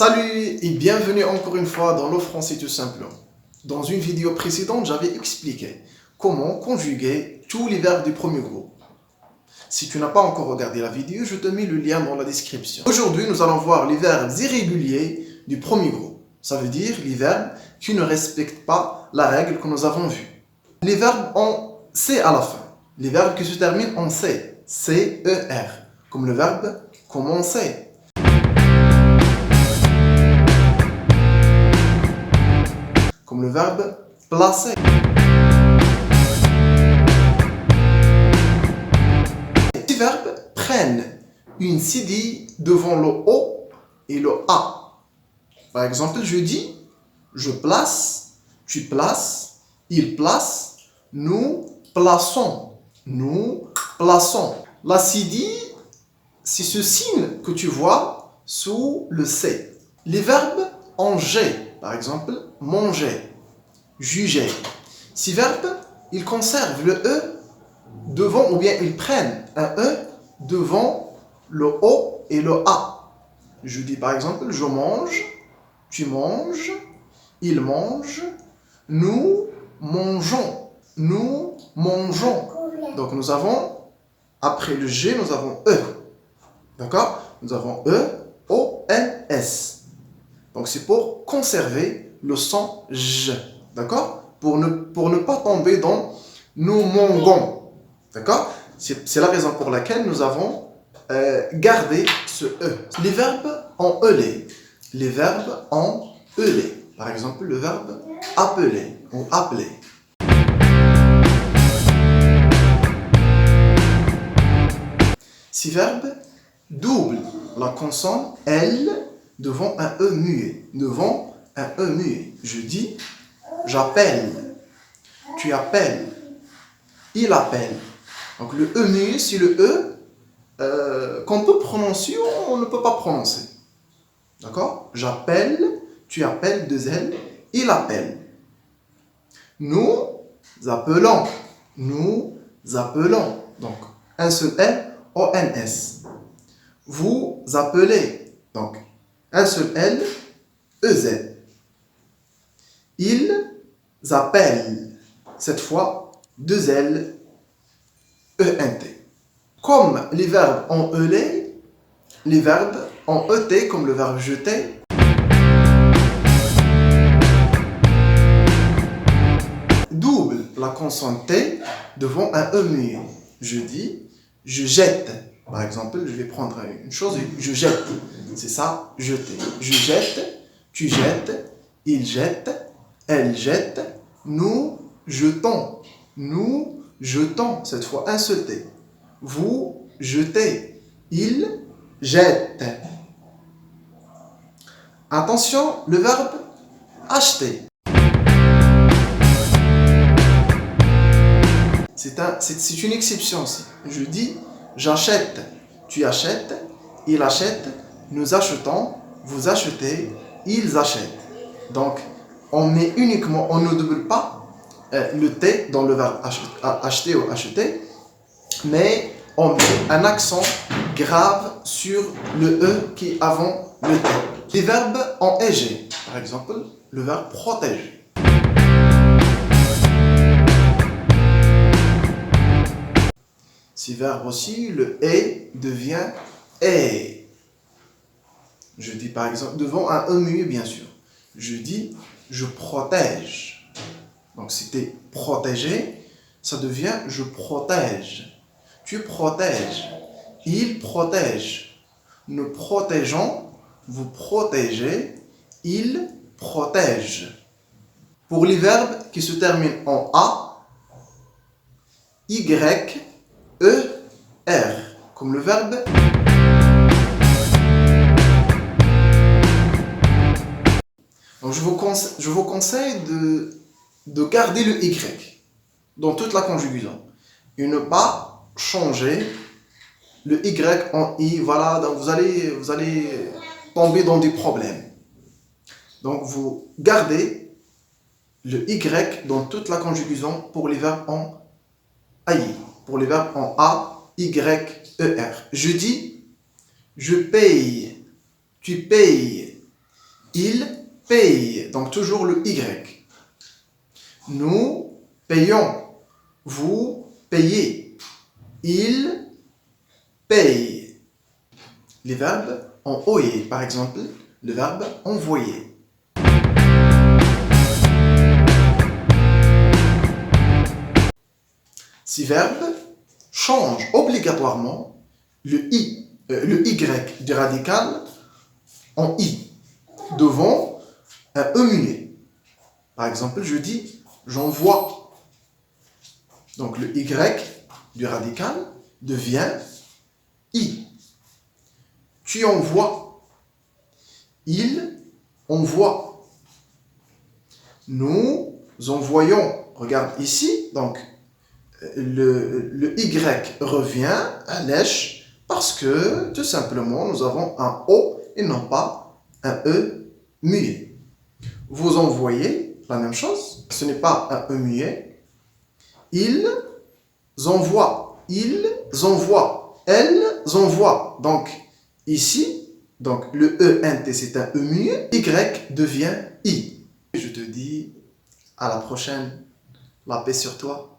Salut et bienvenue encore une fois dans le français tout simplement. Dans une vidéo précédente, j'avais expliqué comment conjuguer tous les verbes du premier groupe. Si tu n'as pas encore regardé la vidéo, je te mets le lien dans la description. Aujourd'hui, nous allons voir les verbes irréguliers du premier groupe. Ça veut dire les verbes qui ne respectent pas la règle que nous avons vue. Les verbes en C à la fin. Les verbes qui se terminent en C. C-E-R. Comme le verbe commencer. Comme le verbe placer. Ces verbes prennent une cédille devant le O et le A. Par exemple, je dis, je place, tu places, il place, nous plaçons, nous plaçons. La cédille, c'est ce signe que tu vois sous le C. Les verbes en G, par exemple, manger, juger. Ces verbes, ils conservent le E devant, ou bien ils prennent un E devant le O et le A. Je dis par exemple, je mange, tu manges, il mange, nous mangeons, nous mangeons. Donc nous avons, après le G, nous avons E. D'accord? Nous avons E, O, N, S. Donc c'est pour conserver le son J. D'accord? Pour ne pas tomber dans nous mangons. D'accord? C'est la raison pour laquelle nous avons gardé ce E. Les verbes en ELé. Les verbes en ELé. Par exemple, le verbe appeler ou appeler. Ces verbes doublent la consonne L devant un E muet. Devant un E muet. Je dis, j'appelle, tu appelles, il appelle. Donc le E muet, c'est le E qu'on peut prononcer ou on ne peut pas prononcer. D'accord? J'appelle, tu appelles, deux L, il appelle. Nous appelons, nous appelons. Donc un seul L, O-N-S. Vous appelez. Donc un seul L, E-Z. Ils appellent. Cette fois, deux L, E-N-T. Comme les verbes en ELé, les verbes en ET, comme le verbe jeter, double la consonne T devant un E muet. Je dis, je jette. Par exemple, je vais prendre une chose, je jette. C'est ça, jeter. Je jette, tu jettes, il jette, elle jette, nous jetons. Nous jetons. Cette fois, un seul T. Vous jetez. Il jette. Attention, le verbe acheter. C'est une exception aussi. Je dis, j'achète, tu achètes, il achète, nous achetons, vous achetez, ils achètent. Donc, on met uniquement, on ne double pas le T dans le verbe acheter ou acheter, mais on met un accent grave sur le E qui est avant le T. Les verbes en EG, par exemple, le verbe protéger. Ces verbes aussi, le E devient E. Je dis par exemple, devant un E muet bien sûr. Je dis, je protège. Donc c'était protéger, ça devient je protège. Tu protèges. Il protège. Nous protégeons, vous protégez, il protège. Pour les verbes qui se terminent en A, Y, E, R, comme le verbe. Donc je vous conseille de garder le Y dans toute la conjugaison et ne pas changer le Y en I. Voilà, donc vous allez tomber dans des problèmes. Donc vous gardez le Y dans toute la conjugaison pour les verbes en AI. Pour les verbes en A, Y, E, R. Je dis, je paye, tu payes, Il paye. Donc toujours le Y. Nous payons. Vous payez. Il paye. Les verbes en OE. Par exemple, le verbe envoyer. Ces verbes changent obligatoirement le Y du radical en I, devant un E muet. Par exemple, je dis j'envoie. Donc le Y du radical devient I. Tu envoies. Il envoie. Nous envoyons. Regarde ici, donc le Y revient à lèche parce que tout simplement nous avons un O et non pas un E muet. Vous envoyez la même chose, ce n'est pas un E muet. Ils envoient, ils envoient, elles envoient. Donc ici, donc le ENT c'est un E muet, Y devient I. Je te dis à la prochaine, la paix sur toi.